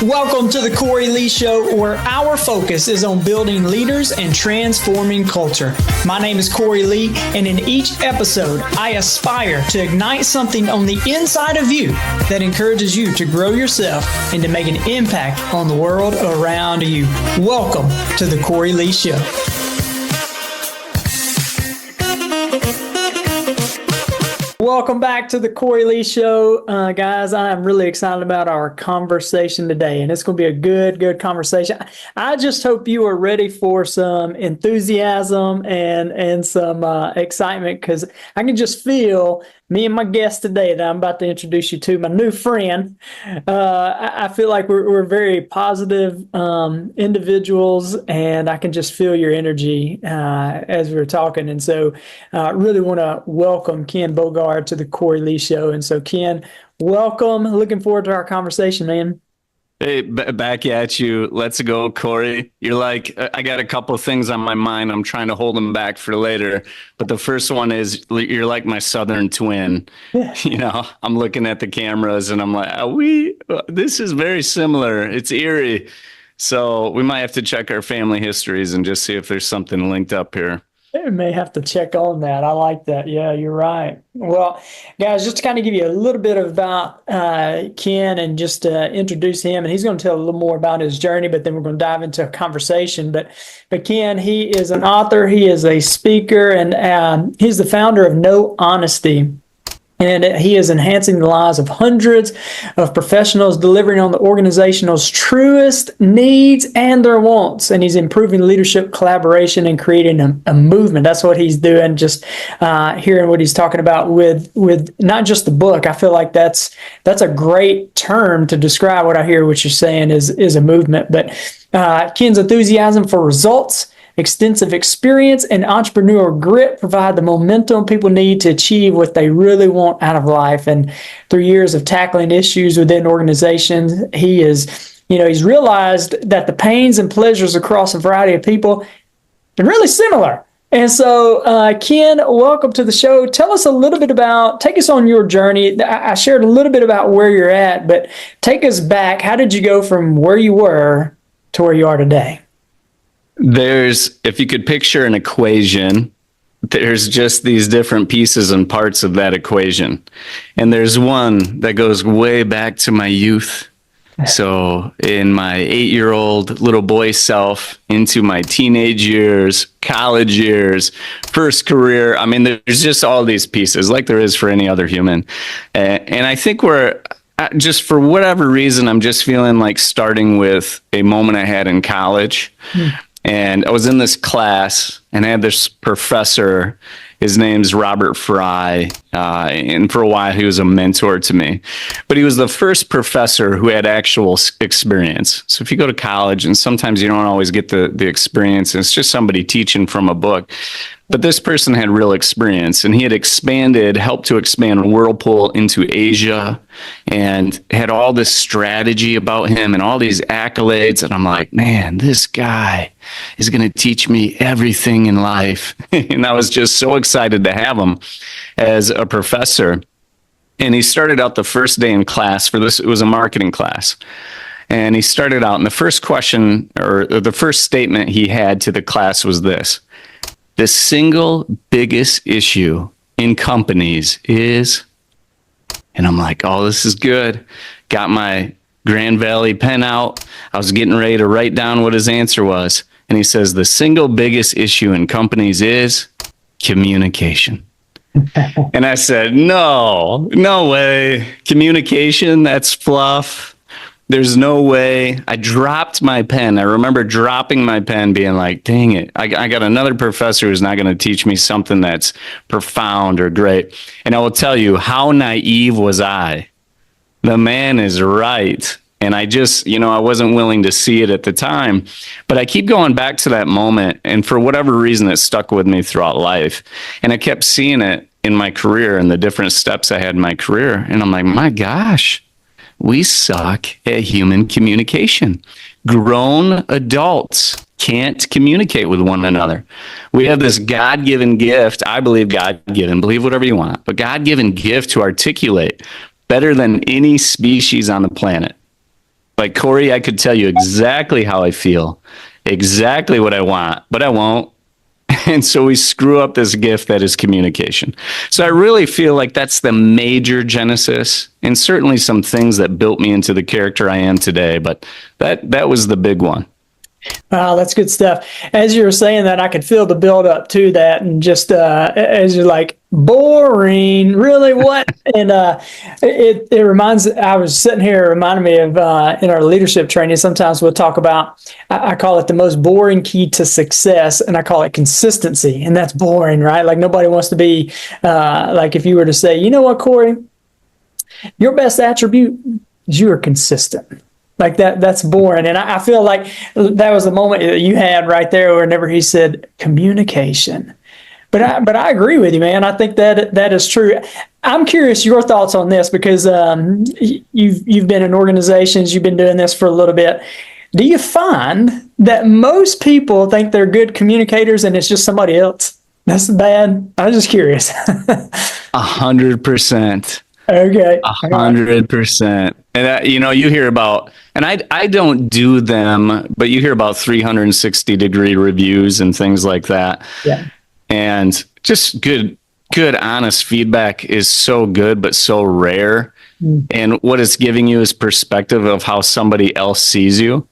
Welcome to the Cory Lee Show, where our focus is on building leaders and transforming culture. My name is Cory Lee, and in each episode, I aspire to ignite something on the inside of you that encourages you to grow yourself and to make an impact on the world around you. Welcome to the Cory Lee Show. Welcome back to the Cory Lee Show. Guys, I am really excited about our conversation today, and it's going to be a good conversation. I just hope you are ready for some enthusiasm and some excitement, because I can just feel me and my guest today that I'm about to introduce you to, my new friend. I feel like we're very positive individuals, and I can just feel your energy as we were talking. And so I really want to welcome Ken Bogard to the Cory Lee Show. And so, Ken, welcome. Looking forward to our conversation, man. Hey, back at you. Let's go, Cory. You're like, I got a couple of things on my mind. I'm trying to hold them back for later. But the first one is, you're like my Southern twin. Yeah. You know, I'm looking at the cameras and I'm like, this is very similar. It's eerie. So we might have to check our family histories and just see if there's something linked up here. We may have to check on that. I like that. Yeah, you're right. Well, guys, just to kind of give you a little bit about Ken and just to introduce him, and he's going to tell a little more about his journey, but then we're going to dive into a conversation. But Ken, he is an author, he is a speaker, and he's the founder of No Honesty. And he is enhancing the lives of hundreds of professionals, delivering on the organization's truest needs and their wants. And he's improving leadership, collaboration, and creating a movement. That's what he's doing. Just hearing what he's talking about with not just the book. I feel like that's a great term to describe what I hear what you're saying is a movement. But Ken's enthusiasm for results, extensive experience, and entrepreneurial grit provide the momentum people need to achieve what they really want out of life. And through years of tackling issues within organizations, he's realized that the pains and pleasures across a variety of people are really similar. And so, Ken, welcome to the show. Tell us a little bit take us on your journey. I shared a little bit about where you're at, but take us back. How did you go from where you were to where you are today? If you could picture an equation, there's just these different pieces and parts of that equation. And there's one that goes way back to my youth. So in my 8-year-old little boy self, into my teenage years, college years, first career. I mean, there's just all these pieces like there is for any other human. And I think just for whatever reason, I'm just feeling like starting with a moment I had in college. And I was in this class and I had this professor. His name's Robert Fry. And for a while, he was a mentor to me. But he was the first professor who had actual experience. So if you go to college, and sometimes you don't always get the experience, it's just somebody teaching from a book. But this person had real experience, and he had helped to expand Whirlpool into Asia, and had all this strategy about him and all these accolades. And I'm like, man, this guy is going to teach me everything in life. And I was just so excited to have him as a professor. And he started out the first day in class for this. It was a marketing class. And he started out, and the first question, or the first statement he had to the class was this: the single biggest issue in companies is, and I'm like, oh, this is good. Got my Grand Valley pen out. I was getting ready to write down what his answer was. And he says, the single biggest issue in companies is communication. And I said, no way. Communication, that's fluff. There's no way. I dropped my pen. I remember dropping my pen, being like, dang it. I got another professor who's not going to teach me something that's profound or great. And I will tell you, how naive was I? The man is right. And I just, I wasn't willing to see it at the time. But I keep going back to that moment. And for whatever reason, it stuck with me throughout life. And I kept seeing it in my career and the different steps I had in my career. And I'm like, my gosh, we suck at human communication. Grown adults can't communicate with one another. We have this God-given gift. I believe God-given, believe whatever you want, but God-given gift to articulate better than any species on the planet. Like Cory, I could tell you exactly how I feel, exactly what I want, but I won't. And so we screw up this gift that is communication. So I really feel like that's the major genesis, and certainly some things that built me into the character I am today. But that was the big one. Wow, that's good stuff. As you were saying that, I could feel the build up to that, and just as you're like, boring, really, what? And it reminds. I was sitting here, it reminded me of in our leadership training. Sometimes we'll talk about. I call it the most boring key to success, and I call it consistency. And that's boring, right? Like nobody wants to be like if you were to say, you know what, Cory, your best attribute is you are consistent. Like that's boring. And I feel like that was the moment that you had right there whenever he said communication. But I agree with you, man. I think that is true. I'm curious your thoughts on this because you've been in organizations, you've been doing this for a little bit. Do you find that most people think they're good communicators and it's just somebody else? That's bad. I'm just curious. 100%. Okay. 100%. And you hear about, and I don't do them, but you hear about 360-degree reviews and things like that. Yeah. And just good, honest feedback is so good, but so rare. And what it's giving you is perspective of how somebody else sees you.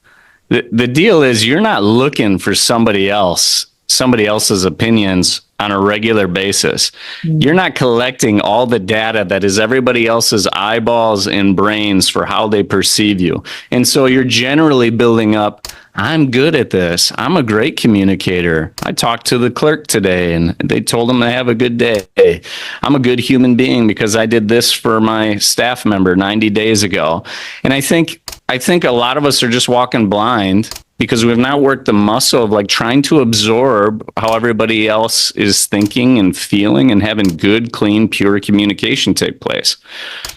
The deal is you're not looking for somebody else's opinions on a regular basis. You're not collecting all the data that is everybody else's eyeballs and brains for how they perceive you. And so you're generally building up, I'm good at this. I'm a great communicator. I talked to the clerk today and they told him to have a good day. I'm a good human being because I did this for my staff member 90 days ago. And I think a lot of us are just walking blind because we've not worked the muscle of like trying to absorb how everybody else is thinking and feeling and having good, clean, pure communication take place.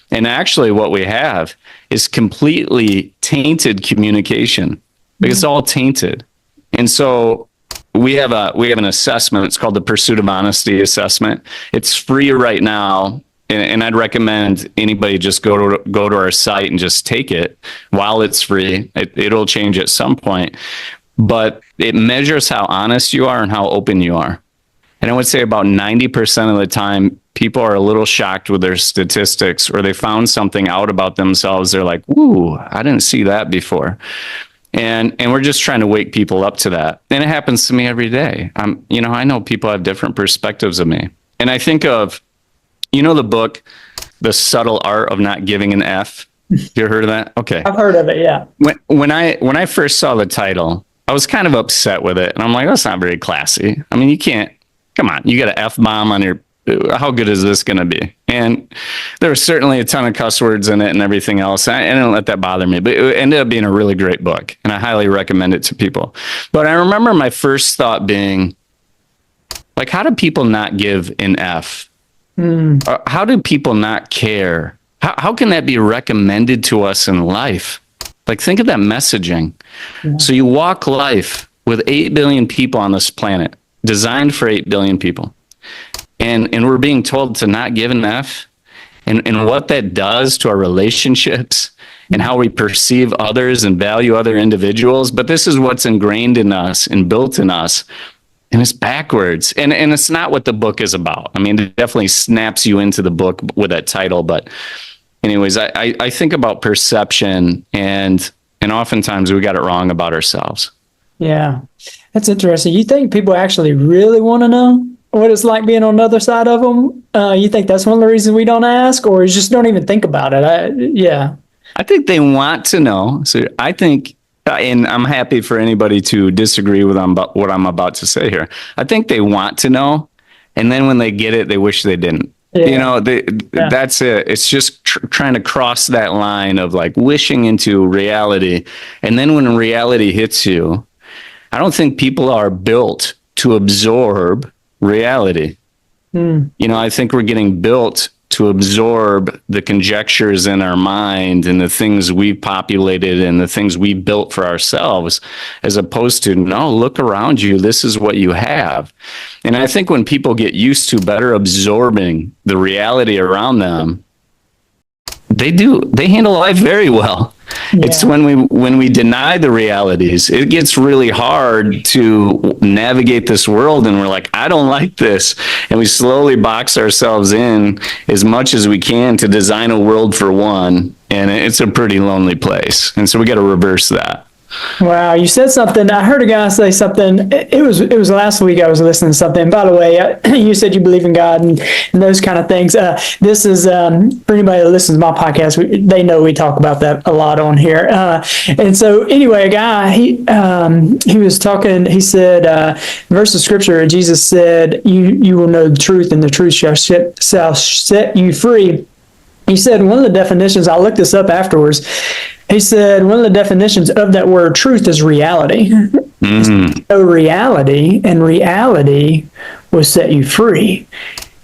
And actually what we have is completely tainted communication. Like it's all tainted. And so we have an assessment. It's called the Pursuit of Honesty assessment. It's free right now. And I'd recommend anybody just go to our site and just take it while it's free. It'll change at some point, but it measures how honest you are and how open you are. And I would say about 90% of the time, people are a little shocked with their statistics, or they found something out about themselves. They're like, "Ooh, I didn't see that before." And we're just trying to wake people up to that. And it happens to me every day. I know people have different perspectives of me. And I think of, the book, The Subtle Art of Not Giving an F. You ever heard of that? Okay. I've heard of it, yeah. When I first saw the title, I was kind of upset with it. And I'm like, that's not very classy. I mean, come on, you got an F-bomb on your, how good is this going to be? And there was certainly a ton of cuss words in it and everything else. I didn't let that bother me, but it ended up being a really great book. And I highly recommend it to people. But I remember my first thought being, like, how do people not give an F? How do people not care? How can that be recommended to us in life? Like, think of that messaging. Yeah. So you walk life with 8 billion people on this planet, designed for 8 billion people. And we're being told to not give an F, and what that does to our relationships and how we perceive others and value other individuals. But this is what's ingrained in us and built in us. And it's backwards. And it's not what the book is about. I mean, it definitely snaps you into the book with that title. But anyways, I think about perception, and oftentimes we got it wrong about ourselves. Yeah, that's interesting. You think people actually really want to know what it's like being on the other side of them? You think that's one of the reasons we don't ask, or just don't even think about it? I think they want to know. So I think, and I'm happy for anybody to disagree with what I'm about to say here. I think they want to know, and then when they get it, they wish they didn't. Yeah. That's it. It's just trying to cross that line of like wishing into reality. And then when reality hits you, I don't think people are built to absorb reality. I think we're getting built to absorb the conjectures in our mind and the things we've populated and the things we built for ourselves, as opposed to, no, look around you. This is what you have. And I think when people get used to better absorbing the reality around them, they handle life very well. It's when we deny the realities, it gets really hard to navigate this world, and we're like, I don't like this, and we slowly box ourselves in as much as we can to design a world for one, and it's a pretty lonely place. And so we got to reverse that. Wow, you said something. I heard a guy say something. It was last week. I was listening to something. By the way, you said you believe in God and those kind of things. This is for anybody that listens to my podcast. They know we talk about that a lot on here. And so, anyway, a guy he was talking. He said, verse of scripture. Jesus said, "You will know the truth, and the truth shall set you free." He said one of the definitions. I looked this up afterwards. He said one of the definitions of that word truth is reality. So reality, and reality will set you free.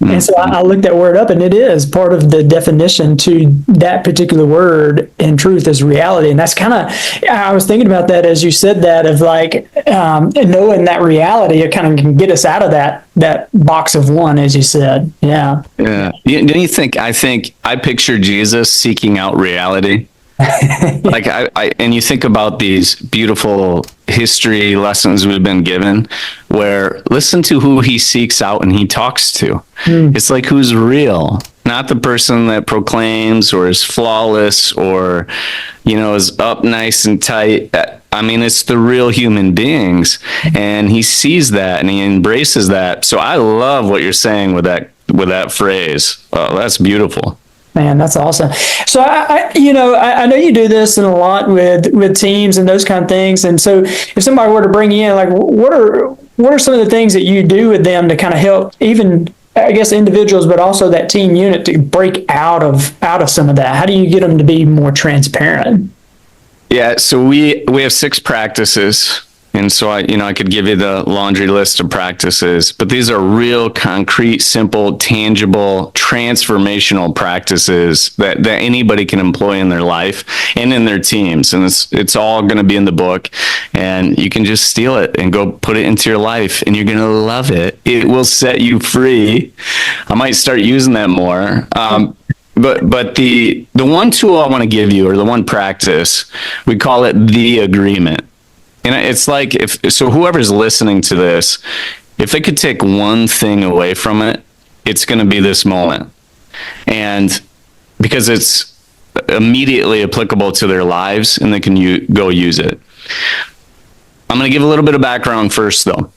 And so I looked that word up, and it is part of the definition to that particular word, and truth is reality. And that's kind of, I was thinking about that as you said that, of like knowing that reality, it kind of can get us out of that box of one, as you said. Yeah. Yeah. Don't you think, I picture Jesus seeking out reality. Like and you think about these beautiful history lessons we've been given, where listen to who he seeks out and he talks to. It's like, who's real, not the person that proclaims or is flawless or, is up nice and tight. I mean, it's the real human beings, and he sees that and he embraces that. So I love what you're saying with that phrase. Oh, that's beautiful. Man, that's awesome. So I know you do this in a lot with teams and those kind of things. And so if somebody were to bring you in, like what are some of the things that you do with them to kind of help even, I guess, individuals, but also that team unit to break out of some of that? How do you get them to be more transparent? Yeah, so we have 6 practices. And so I could give you the laundry list of practices, but these are real concrete, simple, tangible, transformational practices that anybody can employ in their life and in their teams. And it's all going to be in the book, and you can just steal it and go put it into your life, and you're going to love it. It will set you free. I might start using that more. But the one tool I want to give you, or the one practice, we call it the agreement. And it's like, whoever's listening to this, if they could take one thing away from it, it's going to be this moment. And because it's immediately applicable to their lives, and they can go use it. I'm going to give a little bit of background first, though.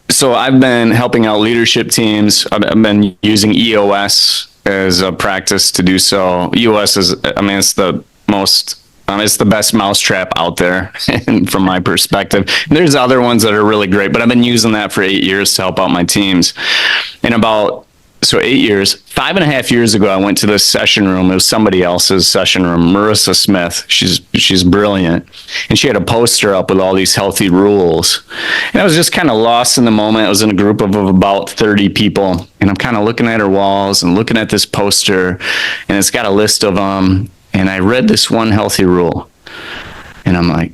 So I've been helping out leadership teams. I've been using EOS as a practice to do so. EOS is, it's the best mousetrap out there, from my perspective. There's other ones that are really great, but I've been using that for 8 years to help out my teams. And 8 years, 5.5 years ago, I went to this session room. It was somebody else's session room, Marissa Smith. She's brilliant. And she had a poster up with all these healthy rules. And I was just kind of lost in the moment. I was in a group of about 30 people. And I'm kind of looking at her walls and looking at this poster. And it's got a list of them. And I read this one healthy rule, and I'm like,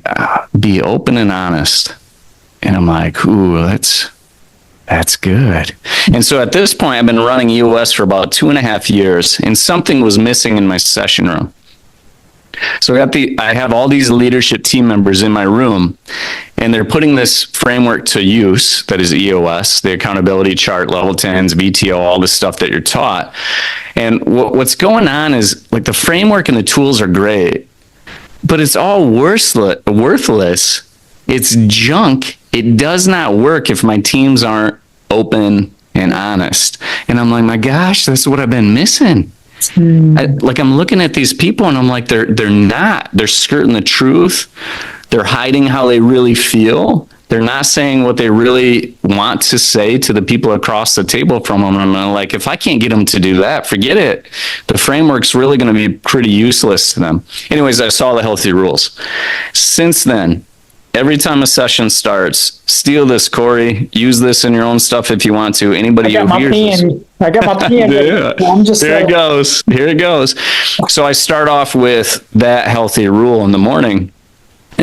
be open and honest. And I'm like, ooh, that's good. And so at this point, I've been running EOS for about 2.5 years, and something was missing in my session room. So I have all these leadership team members in my room, and they're putting this framework to use, that is EOS, the accountability chart, level 10s, VTO, all the stuff that you're taught. And what's going on is, like, the framework and the tools are great, but it's all worthless. It's junk. It does not work if my teams aren't open and honest. And I'm like, my gosh, that's what I've been missing. I'm looking at these people, and I'm like, they're skirting the truth. They're hiding how they really feel. They're not saying what they really want to say to the people across the table from them. And I'm like, if I can't get them to do that, forget it. The framework's really going to be pretty useless to them. Anyways, I saw the healthy rules. Since then, every time a session starts, steal this, Cory. Use this in your own stuff if you want to. Anybody who hears this. I got my pen. Yeah. Here it goes. So I start off with that healthy rule in the morning.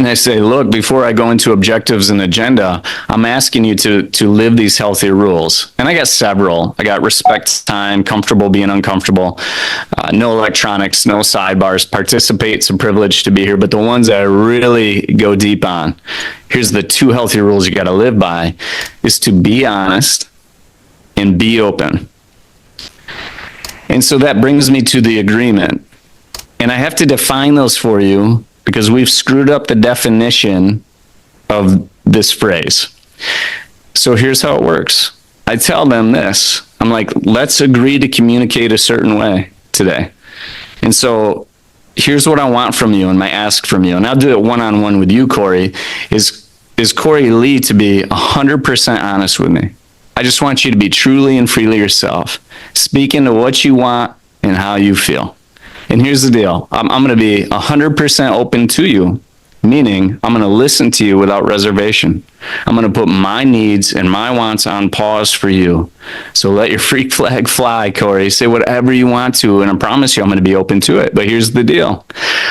And I say, look, before I go into objectives and agenda, I'm asking you to live these healthy rules. And I got several. I got respect time, comfortable being uncomfortable, no electronics, no sidebars, participate. It's a privilege to be here. But the ones that I really go deep on, here's the 2 healthy rules you got to live by, is to be honest and be open. And so that brings me to the agreement. And I have to define those for you because we've screwed up the definition of this phrase. So here's how it works. I tell them this. I'm like, let's agree to communicate a certain way today. And so here's what I want from you and my ask from you. And I'll do it one-on-one with you, Cory, is Cory Lee to be 100% honest with me. I just want you to be truly and freely yourself. Speak into what you want and how you feel. And here's the deal. I'm going to be 100% open to you, meaning I'm going to listen to you without reservation. I'm going to put my needs and my wants on pause for you. So let your freak flag fly, Cory. Say whatever you want to, and I promise you I'm going to be open to it. But here's the deal.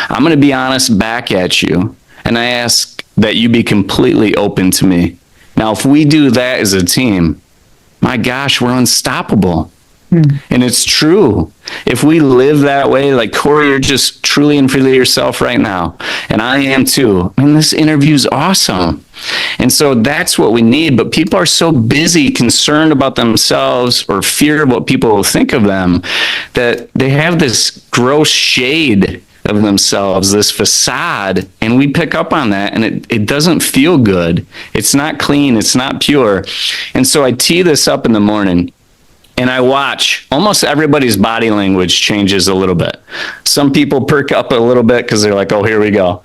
I'm going to be honest back at you, and I ask that you be completely open to me. Now, if we do that as a team, my gosh, we're unstoppable. And it's true. If we live that way, like Cory, you're just truly and freely yourself right now. And I am too. I mean, this interview's awesome. And so that's what we need. But people are so busy, concerned about themselves or fear of what people will think of them, that they have this gross shade of themselves, this facade, and we pick up on that, and it doesn't feel good. It's not clean. It's not pure. And so I tee this up in the morning. And I watch almost everybody's body language changes a little bit. Some people perk up a little bit because they're like, oh, here we go.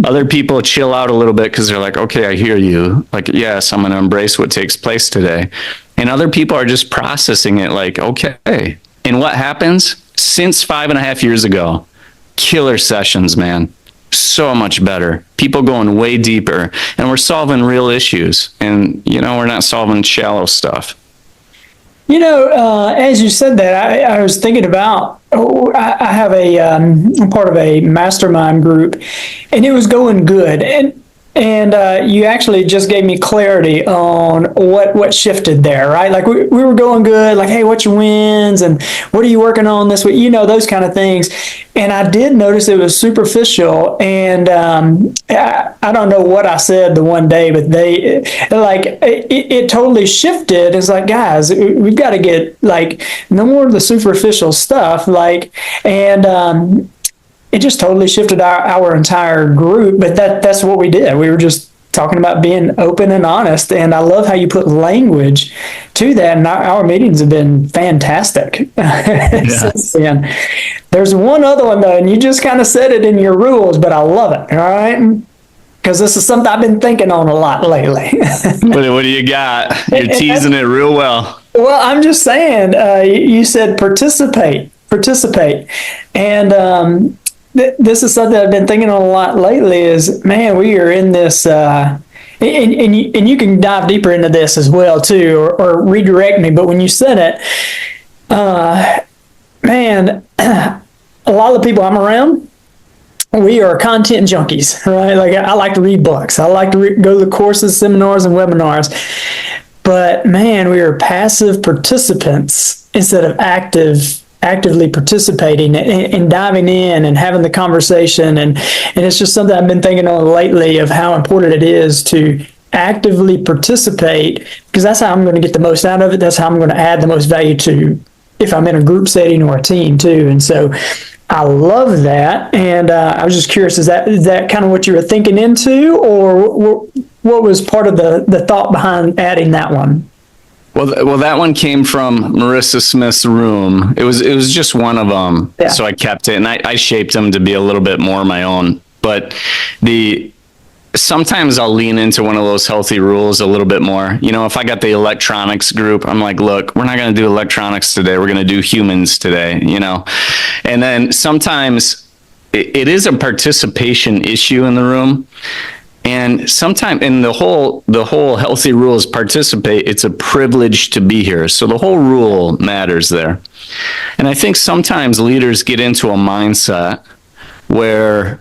Other people chill out a little bit because they're like, okay, I hear you. Like, yes, I'm going to embrace what takes place today. And other people are just processing it like, okay. And what happens? Since 5.5 years ago, killer sessions, man. So much better. People going way deeper. And we're solving real issues. And, we're not solving shallow stuff. As you said that, I was thinking about, I have I'm part of a mastermind group, and it was going good. And you actually just gave me clarity on what shifted there, right? Like we were going good, like, hey, what's your wins? And what are you working on this week? Those kind of things. And I did notice it was superficial. And I don't know what I said the one day, but it totally shifted. It's like, guys, we've got to get like no more of the superficial stuff. It just totally shifted our entire group, but that's what we did. We were just talking about being open and honest, and I love how you put language to that, and our meetings have been fantastic since then. There's one other one, though, and you just kind of said it in your rules, but I love it, all right? Because this is something I've been thinking on a lot lately. What do you got? You're teasing it real well. Well, I'm just saying, you said participate, and this is something I've been thinking on a lot lately is, man, we are in this, and you can dive deeper into this as well, too, or redirect me. But when you said it, man, a lot of the people I'm around, we are content junkies, right? Like I like to read books. I like to go to the courses, seminars, and webinars. But man, we are passive participants instead of actively participating and diving in and having the conversation. And it's just something I've been thinking on lately of how important it is to actively participate, because that's how I'm going to get the most out of it. That's how I'm going to add the most value to if I'm in a group setting or a team too. And so I love that. And I was just curious, is that kind of what you were thinking into, or what was part of the thought behind adding that one? Well, that one came from Marissa Smith's room. It was just one of them, yeah. So I kept it, and I shaped them to be a little bit more my own. But sometimes I'll lean into one of those healthy rules a little bit more. If I got the electronics group, I'm like, look, we're not going to do electronics today. We're going to do humans today. And then sometimes it is a participation issue in the room. And sometimes, and the whole healthy rule is participate. It's a privilege to be here. So the whole rule matters there. And I think sometimes leaders get into a mindset where,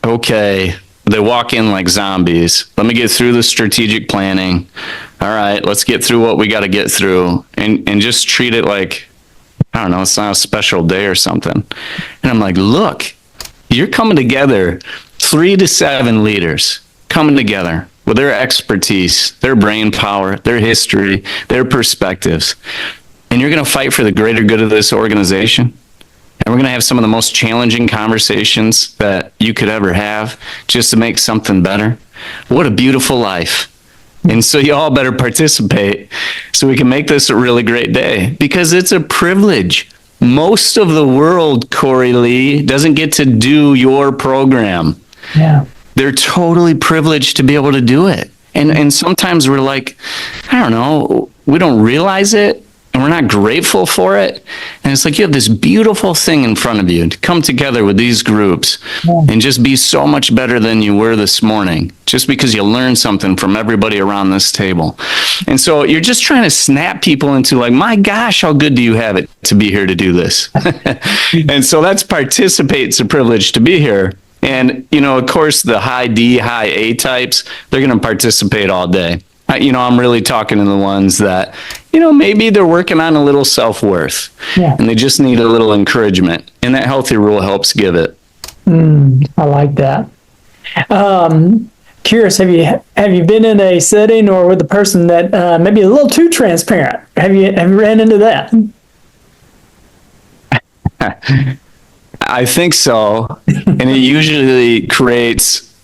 okay, they walk in like zombies. Let me get through the strategic planning. All right, let's get through what we got to get through, and just treat it like, I don't know, it's not a special day or something. And I'm like, look, you're coming together, 3 to 7 leaders coming together with their expertise, their brain power, their history, their perspectives. And you're going to fight for the greater good of this organization. And we're going to have some of the most challenging conversations that you could ever have just to make something better. What a beautiful life. And so you all better participate so we can make this a really great day, because it's a privilege. Most of the world, Cory Lee, doesn't get to do your program. Yeah. They're totally privileged to be able to do it. And sometimes we're like, I don't know, we don't realize it, and we're not grateful for it. And it's like, you have this beautiful thing in front of you to come together with these groups and just be so much better than you were this morning, just because you learned something from everybody around this table. And so you're just trying to snap people into like, my gosh, how good do you have it to be here to do this? And so that's participate. It's a privilege to be here. And, of course, the high D, high A types, they're going to participate all day. I'm really talking to the ones that, maybe they're working on a little self-worth, and they just need a little encouragement. And that healthy rule helps give it. I like that. Curious, have you been in a setting or with a person that maybe a little too transparent? Have you ran into that? I think so. And it usually creates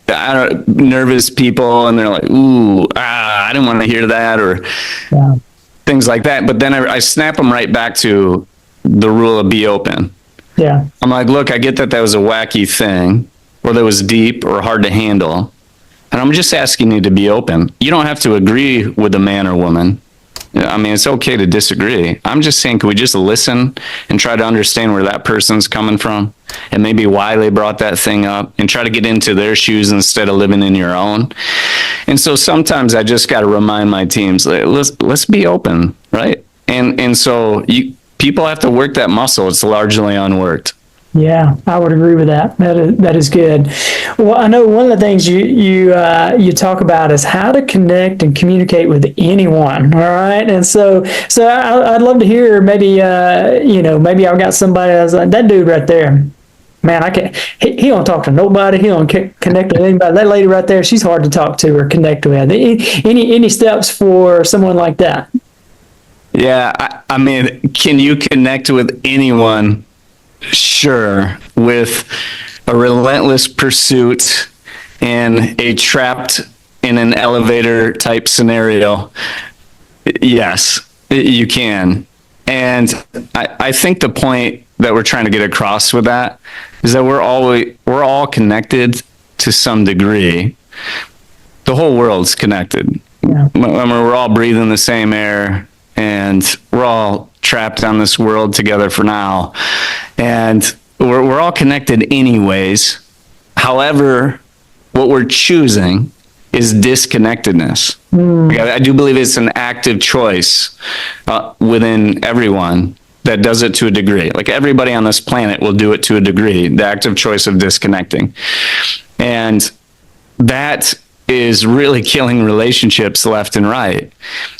nervous people, and they're like, ooh, I didn't want to hear that, or things like that. But then I snap them right back to the rule of be open. Yeah. I'm like, look, I get that was a wacky thing, or that was deep or hard to handle. And I'm just asking you to be open. You don't have to agree with the man or woman. I mean, it's okay to disagree. I'm just saying, can we just listen and try to understand where that person's coming from and maybe why they brought that thing up, and try to get into their shoes instead of living in your own. And so sometimes I just got to remind my teams, like, let's be open, right? And so people have to work that muscle. It's largely unworked. Yeah, I would agree with that. That is good. Well, I know one of the things you talk about is how to connect and communicate with anyone. All right, and so I'd love to hear maybe maybe I've got somebody that's like that dude right there. Man, I can't. He don't talk to nobody. He don't connect with anybody. That lady right there, she's hard to talk to or connect with. Any steps for someone like that? Yeah, I mean, can you connect with anyone? Sure, with a relentless pursuit and a trapped in an elevator type scenario, yes, you can. And I think the point that we're trying to get across with that is that we're all connected to some degree. The whole world's connected. Yeah. I mean, we're all breathing the same air, and we're all trapped on this world together for now. And we're all connected anyways. However, what we're choosing is disconnectedness. I do believe it's an active choice within everyone that does it to a degree. Like everybody on this planet will do it to a degree, the active choice of disconnecting. And that is really killing relationships left and right.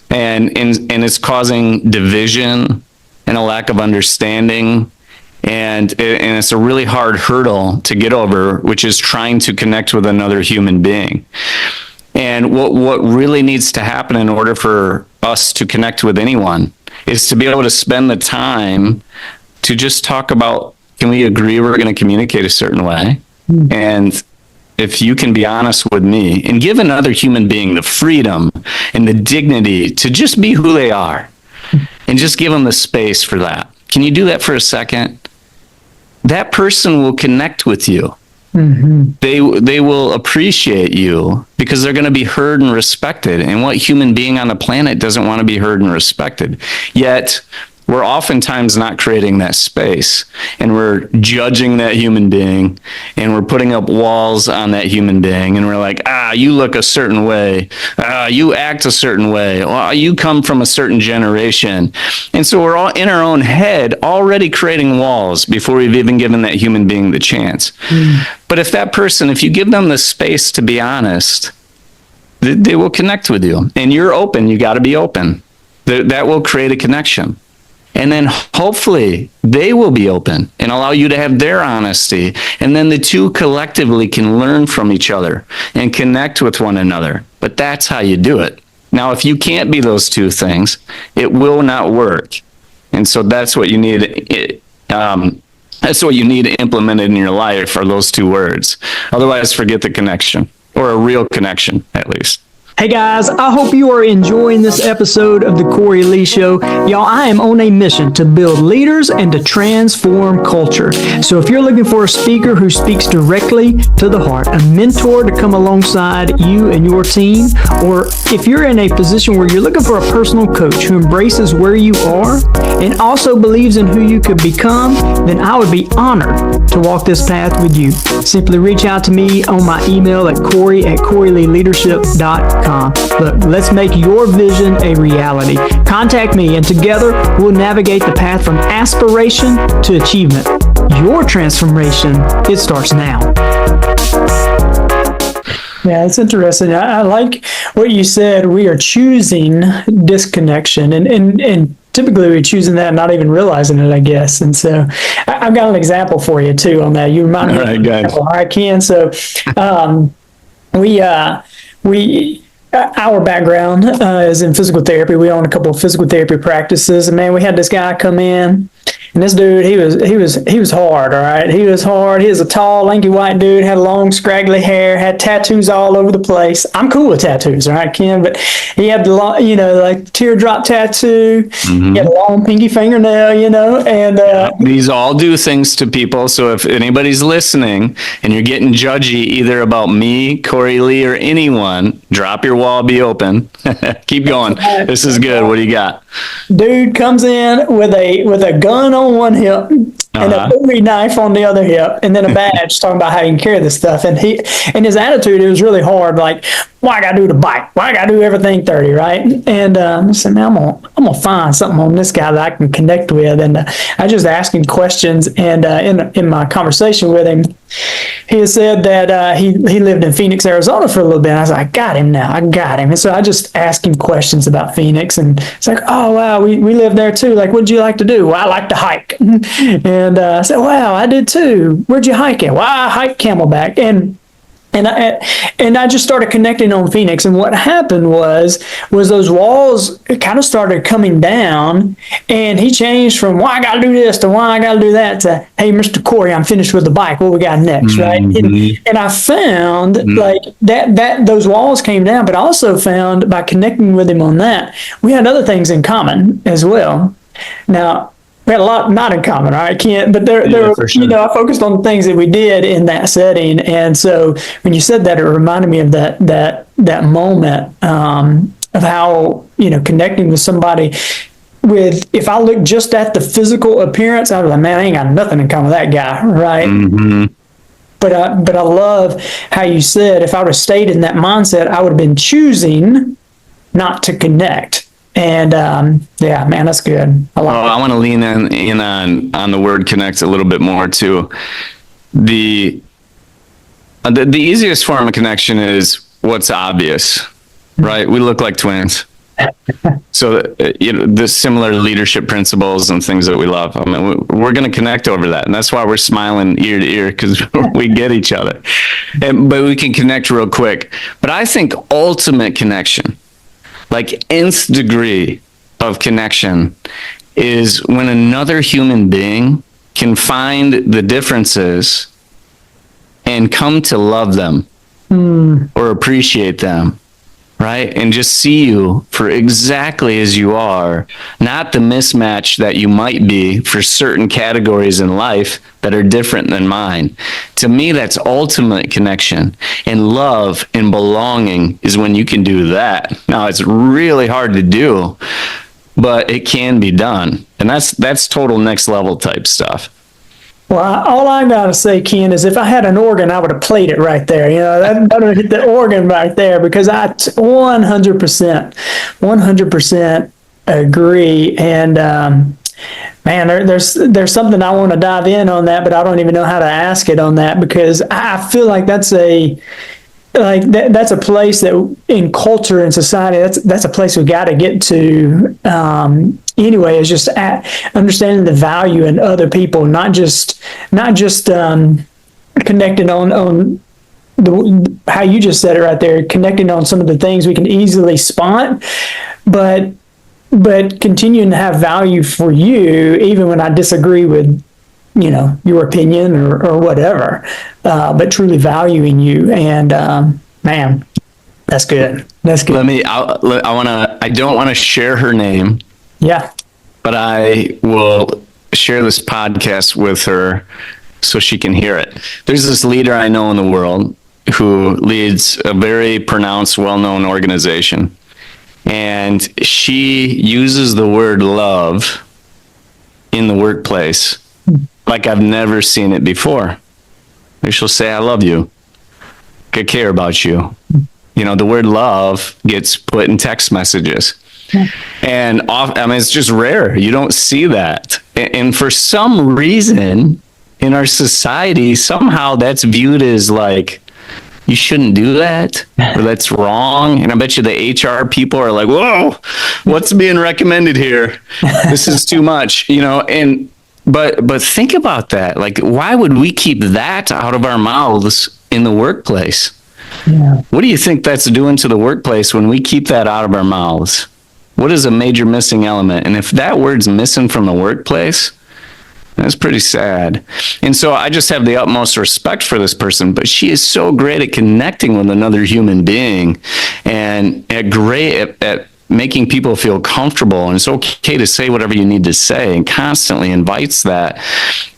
And it's causing division and a lack of understanding. And it's a really hard hurdle to get over, which is trying to connect with another human being. And what really needs to happen in order for us to connect with anyone is to be able to spend the time to just talk about, can we agree we're going to communicate a certain way? And if you can be honest with me and give another human being the freedom and the dignity to just be who they are, and just give them the space for that. Can you do that for a second? That person will connect with you. Mm-hmm. They will appreciate you because they're going to be heard and respected. And what human being on the planet doesn't want to be heard and respected? Yet we're oftentimes not creating that space, and we're judging that human being, and we're putting up walls on that human being, and we're like, you look a certain way, you act a certain way, well, you come from a certain generation. And so we're all in our own head already creating walls before we've even given that human being the chance. But if that person, if you give them the space to be honest, they will connect with you, and you're open. You got to be open. That will create a connection. And then hopefully they will be open and allow you to have their honesty. And then the two collectively can learn from each other and connect with one another. But that's how you do it. Now, if you can't be those two things, it will not work. And so that's what you need. That's what you need implemented in your life, are those two words. Otherwise, forget the connection, or a real connection, at least. Hey guys, I hope you are enjoying this episode of the Cory Lee Show. Y'all, I am on a mission to build leaders and to transform culture. So if you're looking for a speaker who speaks directly to the heart, a mentor to come alongside you and your team, or if you're in a position where you're looking for a personal coach who embraces where you are and also believes in who you could become, then I would be honored to walk this path with you. Simply reach out to me on my email at Cory@CoryLeeLeadership.com. Look, let's make your vision a reality. Contact me, and together we'll navigate the path from aspiration to achievement. Your transformation, it starts now. Yeah, it's interesting. I like what you said. We are choosing disconnection, and typically we're choosing that, not even realizing it, I guess. And so I've got an example for you too on that. You remind me. All right, guys. All right, Ken. So our background is in physical therapy. We own a couple of physical therapy practices, and man, we had this guy come in, and this dude, he was hard. All right, he was hard. He was a tall, lanky white dude, had long, scraggly hair, had tattoos all over the place. I'm cool with tattoos, all right, Ken, but he had the long, like teardrop tattoo. He had a long pinky fingernail, and these all do things to people. So if anybody's listening and you're getting judgy either about me, Cory Lee, or anyone, drop your wall, be open. Keep going. This is good. What do you got? Dude comes in with a gun on one hip and a Bowie knife on the other hip, and then a badge talking about how you can carry this stuff. And his attitude, it was really hard. Like, why I gotta do the bike? Why I gotta do everything 30, right? And I said, man, I'm gonna find something on this guy that I can connect with. And I just asked him questions. And in my conversation with him, he had said that he lived in Phoenix, Arizona for a little bit. And I was like, I got him now. I got him. And so I just asked him questions about Phoenix, and it's like, oh wow, we live there too. Like, what'd you like to do? Well, I like to hike. And I said, wow, I did too. Where'd you hike at? Well, I hike Camelback. And I just started connecting on Phoenix, and what happened was those walls kind of started coming down, and he changed from why I got to do this to why I got to do that to, hey, Mr. Cory, I'm finished with the bike. What we got next, right? And I found like that those walls came down, but I also found by connecting with him on that, we had other things in common as well. Now, we had a lot not in common, all right, Kent, but there were, sure. I focused on the things that we did in that setting. And so when you said that, it reminded me of that moment of how, connecting with somebody with, if I look just at the physical appearance, I was like, man, I ain't got nothing in common with that guy, right? Mm-hmm. But I love how you said, if I would have stayed in that mindset, I would have been choosing not to connect. And yeah, man, that's good. I want to lean in on the word connect a little bit more too. The easiest form of connection is what's obvious, right? We look like twins. So the similar leadership principles and things that we love. I mean, we're going to connect over that, and that's why we're smiling ear to ear, because we get each other. But we can connect real quick. But I think ultimate connection, like nth degree of connection, is when another human being can find the differences and come to love them or appreciate them, right? And just see you for exactly as you are, not the mismatch that you might be for certain categories in life that are different than mine. To me, that's ultimate connection. And love and belonging is when you can do that. Now, it's really hard to do, but it can be done. And that's total next level type stuff. Well, all I gotta say, Ken, is if I had an organ, I would have played it right there. That would have hit the organ right there because I 100% agree. And man, there's something I want to dive in on that, but I don't even know how to ask it on that because I feel like that's a place that in culture and society that's a place we got to get to anyway, is just understanding the value in other people, not just connecting on how you just said it right there, connecting on some of the things we can easily spot, but continuing to have value for you even when I disagree with your opinion or whatever, but truly valuing you. And man, that's good. That's good. I don't want to share her name. Yeah. But I will share this podcast with her so she can hear it. There's this leader I know in the world who leads a very pronounced, well-known organization. And she uses the word love in the workplace like I've never seen it before. She'll say, I love you. I care about you. The word love gets put in text messages. And it's just rare. You don't see that. And for some reason in our society, somehow that's viewed as like, you shouldn't do that, or that's wrong. And I bet you the HR people are like, whoa, what's being recommended here? This is too much, but think about that. Like, why would we keep that out of our mouths in the workplace? Yeah. What do you think that's doing to the workplace when we keep that out of our mouths? What is a major missing element? And if that word's missing from the workplace, that's pretty sad. And so I just have the utmost respect for this person, but she is so great at connecting with another human being and great at making people feel comfortable. And it's okay to say whatever you need to say, and constantly invites that.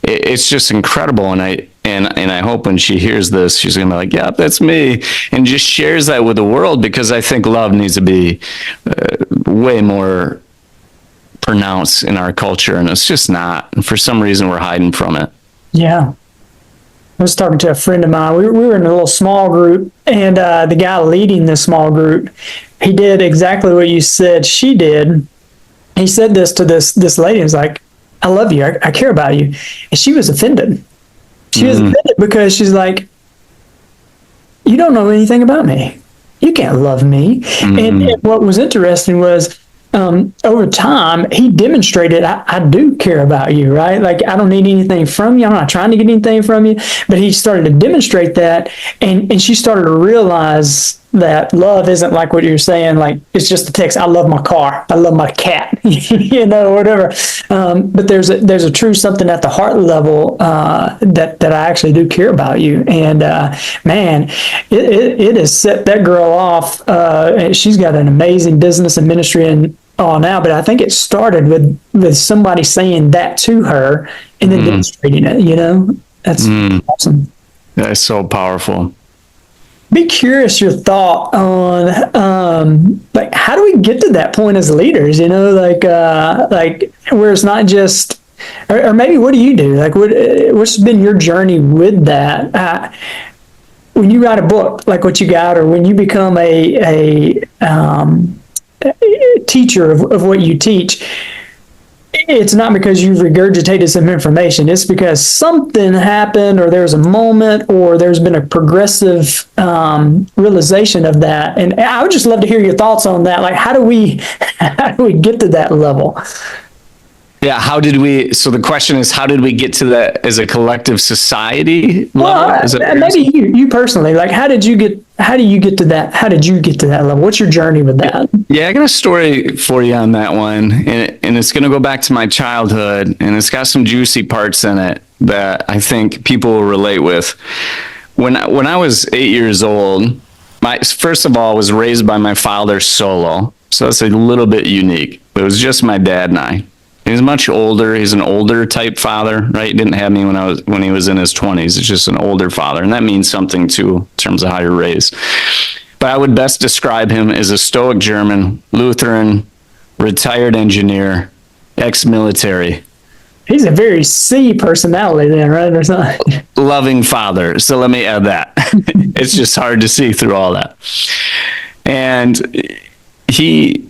It's just incredible. And I hope when she hears this, she's going to be like, yeah, that's me. And just shares that with the world, because I think love needs to be way more pronounced in our culture. And it's just not. And for some reason, we're hiding from it. Yeah. I was talking to a friend of mine. We were in a little small group, and the guy leading the small group, he did exactly what you said she did. He said this to this lady. He was like, I love you. I care about you. And she was offended. She was offended because she's like, you don't know anything about me. You can't love me. And what was interesting was, over time, he demonstrated, I do care about you, right? Like, I don't need anything from you. I'm not trying to get anything from you. But he started to demonstrate that. And she started to realize that love isn't like what you're saying. Like, it's just a text. I love my car. I love my cat, whatever. But there's a true something at the heart level that I actually do care about you. And man, it has set that girl off. She's got an amazing business and ministry and all now, but I think it started with somebody saying that to her and then demonstrating it. That's awesome. That's so powerful. Be curious your thought on like, how do we get to that point as leaders? Like where it's not just, or maybe what do you do? Like, what's been your journey with that? When you write a book like what you got, or when you become a teacher of what you teach, it's not because you've regurgitated some information. It's because something happened, or there's a moment, or there's been a progressive realization of that. And I would just love to hear your thoughts on that. Like, how do we get to that level? Yeah, so the question is, how did we get to that as a collective society level? Maybe you personally, like, how do you get to that? How did you get to that level? What's your journey with that? Yeah, I got a story for you on that one. And it's going to go back to my childhood, and it's got some juicy parts in it that I think people will relate with. When I was 8 years old, first of all, I was raised by my father solo. So that's a little bit unique. It was just my dad and I. He's much older. He's an older type father, right? He didn't have me when he was in his 20s. It's just an older father. And that means something too, in terms of how you're raised. But I would best describe him as a stoic German, Lutheran, retired engineer, ex-military, He's a very C personality then, right? Or something. loving father. So let me add that. It's just hard to see through all that. And he,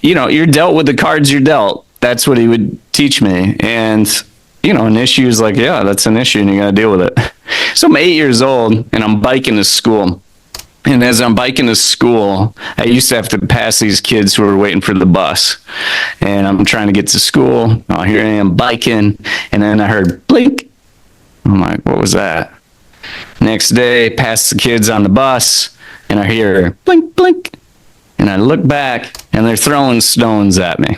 you're dealt with the cards you're dealt. That's what he would teach me. And, an issue is like, yeah, that's an issue and you got to deal with it. So I'm 8 years old and I'm biking to school. And as I'm biking to school, I used to have to pass these kids who were waiting for the bus. And I'm trying to get to school. Oh, here I am biking. And then I heard blink. I'm like, what was that? Next day, past the kids on the bus, and I hear blink, blink. And I look back, and they're throwing stones at me.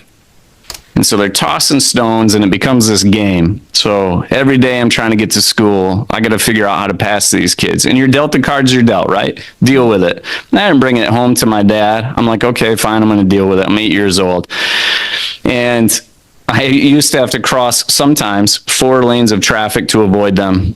And so they're tossing stones, and it becomes this game. So every day I'm trying to get to school, I got to figure out how to pass these kids. And you're dealt the cards you're dealt, right? Deal with it. And I didn't bring it home to my dad. I'm like, okay, fine, I'm going to deal with it. I'm 8 years old. And I used to have to cross sometimes 4 lanes of traffic to avoid them,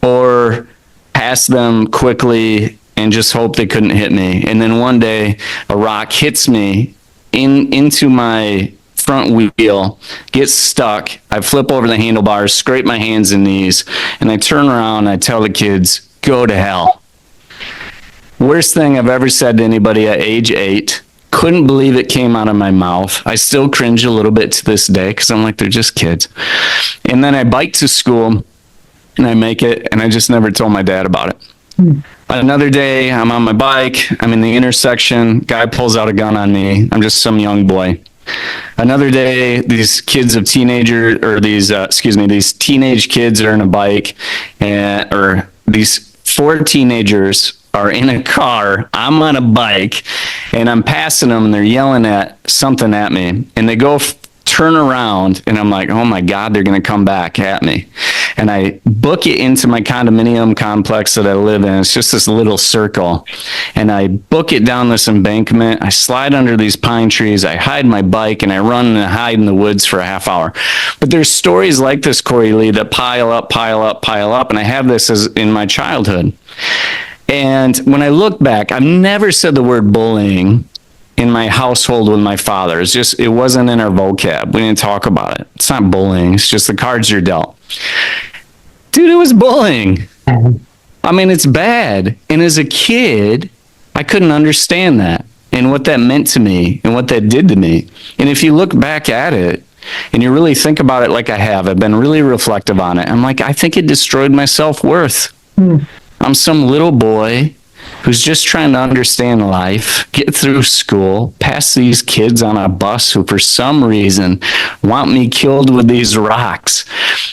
or pass them quickly and just hope they couldn't hit me. And then one day a rock hits me into my front wheel, gets stuck. I flip over the handlebars, scrape my hands and knees, and I turn around and I tell the kids, go to hell. Worst thing I've ever said to anybody at age 8. Couldn't believe it came out of my mouth. I still cringe a little bit to this day because I'm like, they're just kids. And then I bike to school and I make it, and I just never told my dad about it. Another day, I'm on my bike, I'm in the intersection, guy pulls out a gun on me. I'm just some young boy. Another day, these kids of teenager, or these teenage kids are in a bike, or these 4 teenagers are in a car, I'm on a bike, and I'm passing them, and they're yelling at something at me, and they go turn around, and I'm like, oh my God, they're going to come back at me. And I book it into my condominium complex that I live in. It's just this little circle. And I book it down this embankment. I slide under these pine trees. I hide my bike, and I run and hide in the woods for a half hour. But there's stories like this, Cory Lee, that pile up. And I have this as in my childhood. And when I look back, I've never said the word bullying in my household with my father. It wasn't in our vocab. We didn't talk about it. It's not bullying. It's just the cards you're dealt. Dude, it was bullying. I mean, it's bad. And as a kid, I couldn't understand that and what that meant to me and what that did to me. And if you look back at it and you really think about it like I have, I've been really reflective on it. I'm like, I think it destroyed my self-worth. I'm some little boy who's just trying to understand life, get through school, pass these kids on a bus who for some reason want me killed with these rocks.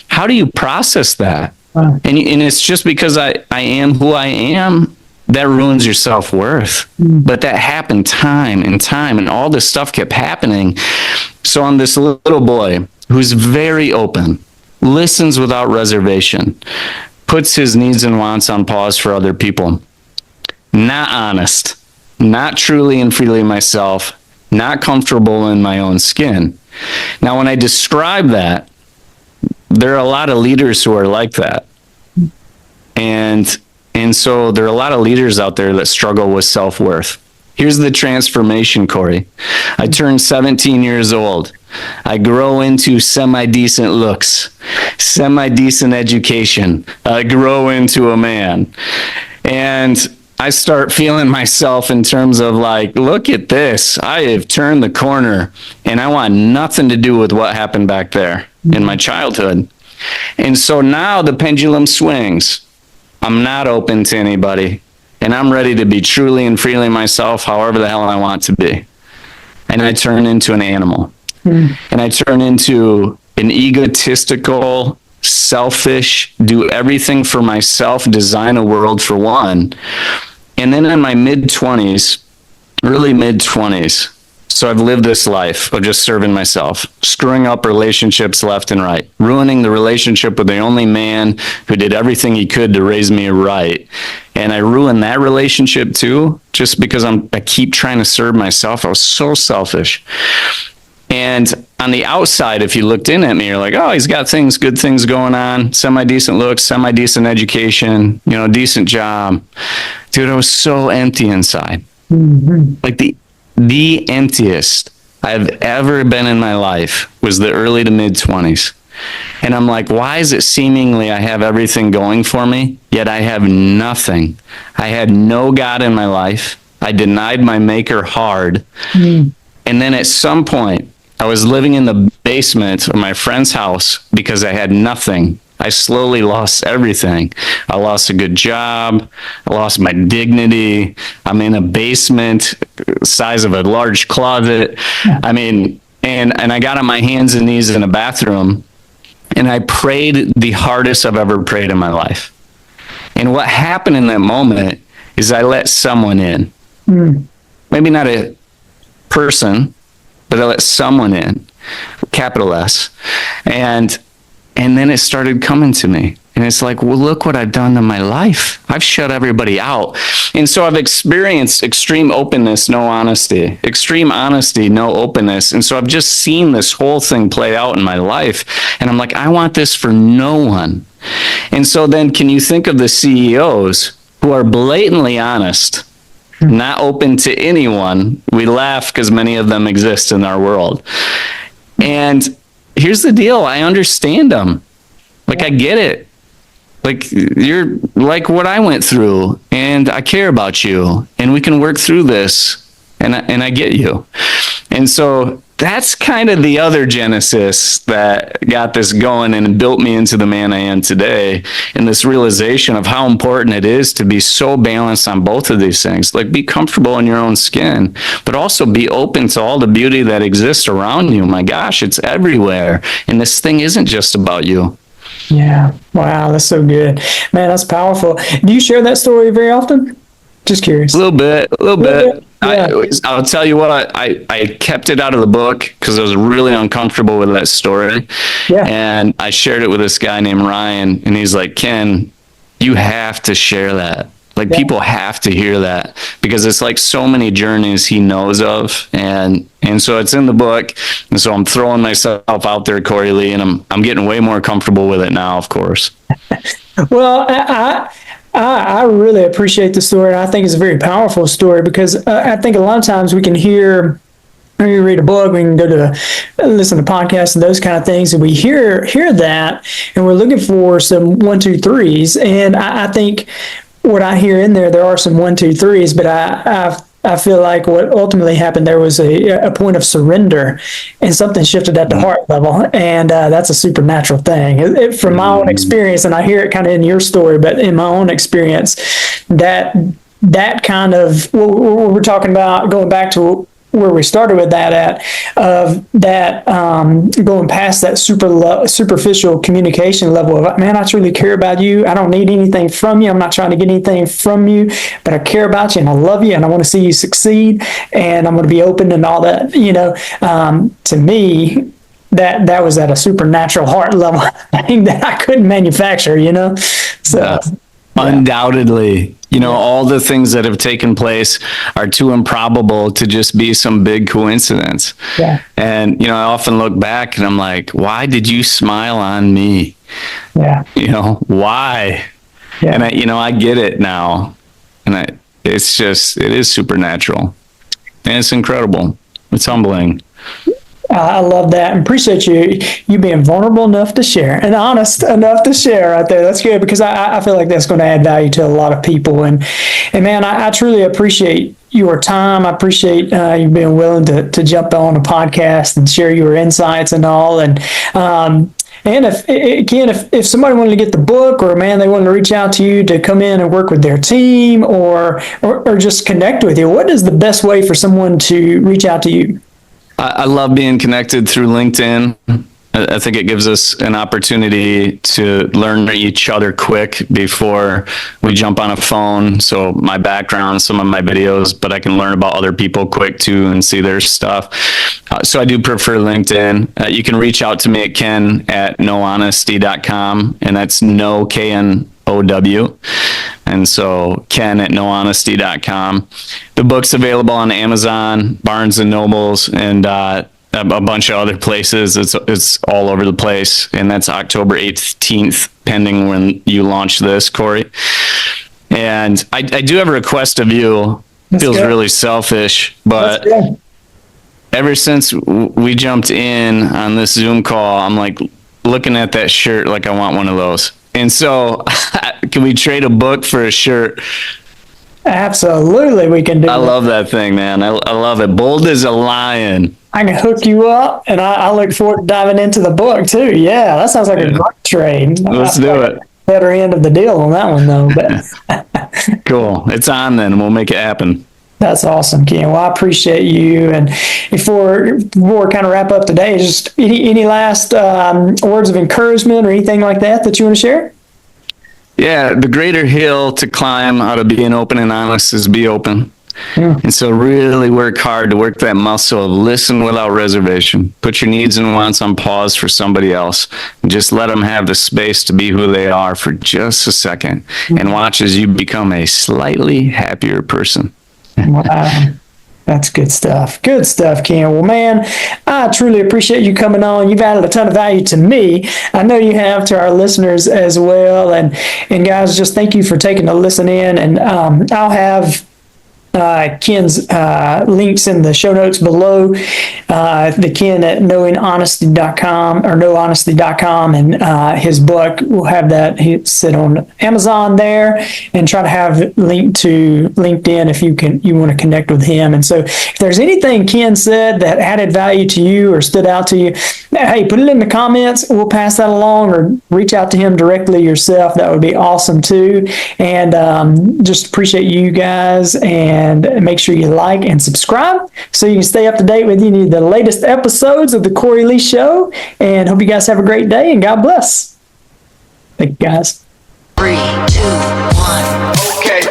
How do you process that? And it's just because I am who I am, that ruins your self-worth. But that happened time and time, and all this stuff kept happening. So I'm this little boy who's very open, listens without reservation, puts his needs and wants on pause for other people. Not honest, not truly and freely myself, not comfortable in my own skin. Now, when I describe that, there are a lot of leaders who are like that. And so there are a lot of leaders out there that struggle with self-worth. Here's the transformation, Cory. I turned 17 years old. I grow into semi-decent looks, semi-decent education. I grow into a man. And I start feeling myself in terms of like, look at this. I have turned the corner, and I want nothing to do with what happened back there in my childhood. And so now the pendulum swings. I'm not open to anybody, and I'm ready to be truly and freely myself, however the hell I want to be. And I turn into an animal. And I turn into an egotistical, selfish, do everything for myself, design a world for one. And then in my mid-20s, early mid-20s, so I've lived this life of just serving myself, screwing up relationships left and right, ruining the relationship with the only man who did everything he could to raise me right. And I ruined that relationship too, just because I keep trying to serve myself. I was so selfish. And on the outside, if you looked in at me, you're like, oh, he's got good things going on, semi-decent looks, semi-decent education, decent job. Dude, I was so empty inside. Like the emptiest. I've ever been in my life was the early to mid 20s. And I'm like, why is it seemingly I have everything going for me, yet I have nothing? I had no God in my life. I denied my maker hard. And then at some point, I was living in the basement of my friend's house because I had nothing. I slowly lost everything. I lost a good job. I lost my dignity. I'm in a basement size of a large closet. I mean, and I got on my hands and knees in a bathroom, and I prayed the hardest I've ever prayed in my life. And what happened in that moment is I let someone in. Maybe not a person, but I let someone in, capital S. And then it started coming to me. And it's like, well, look what I've done to my life. I've shut everybody out. And so I've experienced extreme openness, no honesty, extreme honesty, no openness. And so I've just seen this whole thing play out in my life. And I'm like, I want this for no one. And so then can you think of the CEOs who are blatantly honest, not open to anyone? We laugh because many of them exist in our world. And here's the deal. I understand them. Like, I get it. Like, you're like what I went through, and I care about you, and we can work through this, and I get you. And so that's kind of the other genesis that got this going and built me into the man I am today, and this realization of how important it is to be so balanced on both of these things. Like, be comfortable in your own skin, but also be open to all the beauty that exists around you. My gosh, it's everywhere. And this thing isn't just about you. Yeah. Wow. That's so good. Man, that's powerful. Do you share that story very often? Just curious. A little bit. Yeah. I'll tell you what, I kept it out of the book because I was really uncomfortable with that story. Yeah. And I shared it with this guy named Ryan, and he's like, Ken, you have to share that. Like, people have to hear that, because it's like so many journeys he knows of. And so it's in the book. And so I'm throwing myself out there, Cory Lee, and I'm getting way more comfortable with it now, of course. Well, I really appreciate the story. And I think it's a very powerful story, because I think a lot of times we can hear, when we read a book, we can go to listen to podcasts and those kind of things, and we hear that, and we're looking for some 1, 2, 3s. And I think what I hear in there are some 1, 2, 3s, but I feel like what ultimately happened there was a point of surrender, and something shifted at the heart level, and that's a supernatural thing. From my own experience, and I hear it kind of in your story, but in my own experience, that kind of what we're talking about, going back to where we started with that going past that superficial communication level of, man, I truly care about you. I don't need anything from you. I'm not trying to get anything from you, but I care about you and I love you and I want to see you succeed, and I'm going to be open and all that. To me, that was at a supernatural heart level thing that I couldn't manufacture. So undoubtedly. All the things that have taken place are too improbable to just be some big coincidence. Yeah. And, I often look back and I'm like, why did you smile on me? Yeah. Why? Yeah. And I get it now. And it is supernatural. And it's incredible. It's humbling. I love that, and appreciate you being vulnerable enough to share and honest enough to share right there. That's good, because I feel like that's going to add value to a lot of people. And man, I truly appreciate your time. I appreciate you being willing to jump on a podcast and share your insights and all. And if somebody wanted to get the book, or man, they wanted to reach out to you to come in and work with their team, or just connect with you, what is the best way for someone to reach out to you? I love being connected through LinkedIn. I think it gives us an opportunity to learn each other quick before we jump on a phone. So my background, some of my videos, but I can learn about other people quick too and see their stuff. So I do prefer LinkedIn. You can reach out to me at ken@nohonesty.com, and that's no, KNOW. And so Ken at nohonesty.com. The book's available on Amazon, Barnes and Nobles, and a bunch of other places. It's all over the place. And that's October 18th, pending when you launch this, Cory. And I do have a request of you. Feels really selfish, but ever since we jumped in on this Zoom call, I'm like looking at that shirt like I want one of those. And so, can we trade a book for a shirt? Absolutely, we can do I that. love that thing, man. I love it. Bold as a lion. I can hook you up, and I look forward to diving into the book too. Yeah, that sounds like a great trade. Let's do it. Better end of the deal on that one, though. But Cool. It's on then. We'll make it happen. that's awesome, Ken. Well, I appreciate you. And before we kind of wrap up today, just any last words of encouragement or anything like that you want to share? Yeah, the greater hill to climb out of being open and honest is be open. Yeah. And so really work hard to work that muscle of listen without reservation. Put your needs and wants on pause for somebody else. And just let them have the space to be who they are for just a second. And watch as you become a slightly happier person. Wow. That's good stuff. Good stuff, Ken. Well, man, I truly appreciate you coming on. You've added a ton of value to me. I know you have to our listeners as well. And guys, just thank you for taking a listen in. And I'll have Ken's links in the show notes below. The Ken at knowinghonesty.com or knowhonesty.com, and his book, we'll have that sit on Amazon there, and try to have link to LinkedIn if you want to connect with him. And so if there's anything Ken said that added value to you or stood out to you, hey, put it in the comments. We'll pass that along, or reach out to him directly yourself. That would be awesome too. And just appreciate you guys, and make sure you like and subscribe so you can stay up to date with the latest episodes of the Cory Lee Show. And hope you guys have a great day, and God bless. Thank you, guys. 3, 2, 1. Okay.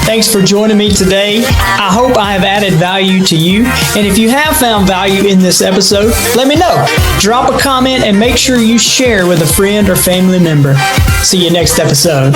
Thanks for joining me today. I hope I have added value to you. And if you have found value in this episode, let me know. Drop a comment and make sure you share with a friend or family member. See you next episode.